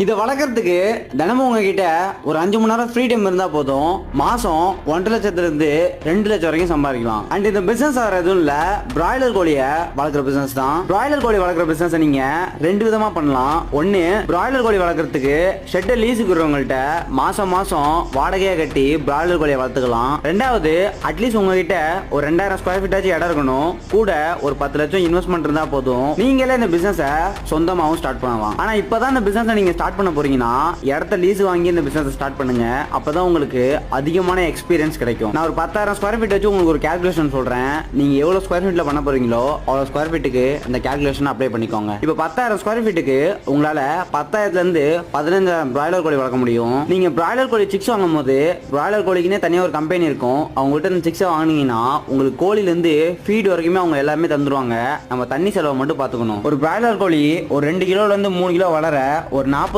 இதை வளர்க்குறதுக்கு தினமும் உங்ககிட்ட ஒரு 5 மணி நேரம் ஃப்ரீ டைம் இருந்தால் போதும், மாதம் 1.5 லட்சத்துலேருந்து 2 லட்சம் வரைக்கும் சம்பாதிக்கலாம். அண்ட் இந்த பிஸ்னஸ் ஆகிற எதுவும் இல்லை, பிராய்லர் கோழியை வளர்க்குற பிஸ்னஸ் தான். பிராய்லர் கோழி வளர்க்குற பிஸ்னஸை நீங்கள் 2 விதமாக பண்ணலாம். ஒன்று, பிராய்லர் கோழி வளர்க்குறதுக்கு ஷெட்டை லீஸுக்கு இருக்கிறவங்கள்ட்ட மாதம் வாடகையாக கட்டி பிராய்லர் கோழியை வளர்த்துக்கலாம். ரெண்டாவது, அட்லீஸ்ட் உங்ககிட்ட ஒரு 2000 ஸ்கொயர் ஃபீட்டாச்சும் இடம் இருக்கணும், கூட ஒரு 10 லட்சம் இன்வெஸ்ட்மெண்ட் இருந்தால் போதும், நீங்களே இந்த பிஸ்னஸை சொந்தமாகவும் ஸ்டார்ட் பண்ணலாம். ஆனால் இப்போ தான் இந்த பிஸ்னஸை நீங்கள் ஸ்டார்ட் பண்ண போறீங்கன்னா இடத்த லீஸ் வாங்கி இந்த பிசினஸ் ஸ்டார்ட் பண்ணுங்க. அப்பதான் உங்களுக்கு அதிகமான எக்ஸ்பீரியன்ஸ் கிடைக்கும். நான் ஒரு 10,000 ஸ்கொயர் ஃபீட் வச்சு உங்களுக்கு ஒரு கால்குலேஷன் சொல்றேன். நீங்க எவ்வளவு ஸ்கொயர் ஃபீட்ல பண்ண போறீங்களோ அவ்வளவு ஸ்கொயர் ஃபீட்டுக்கு அந்த கால்குலேஷன் அப்ளை பண்ணிக்கோங்க. இப்போ 10,000 ஸ்கொயர் ஃபீட்டுக்கு உங்களால 10,000ல இருந்து 15,000 பிராய்லர் கோழி வளர்க்க முடியும். நீங்க பிராய்லர் கோழி சிக்ஸ் வாங்கும் போது பிராய்லர் கோழிக்குனே தனியா ஒரு கம்பெனி இருக்கும். அவங்ககிட்ட இந்த சிக்ஸை வாங்கினீங்கன்னா உங்களுக்கு கோழில இருந்து ஃபீட் வரைக்குமே அவங்க எல்லாமே தந்துருவாங்க. நம்ம தண்ணி செலவை மட்டும் பாத்துக்கணும். ஒரு பிராய்லர் கோழி ஒரு 2 கிலோல இருந்து 3 கிலோ வளர ஒரு 40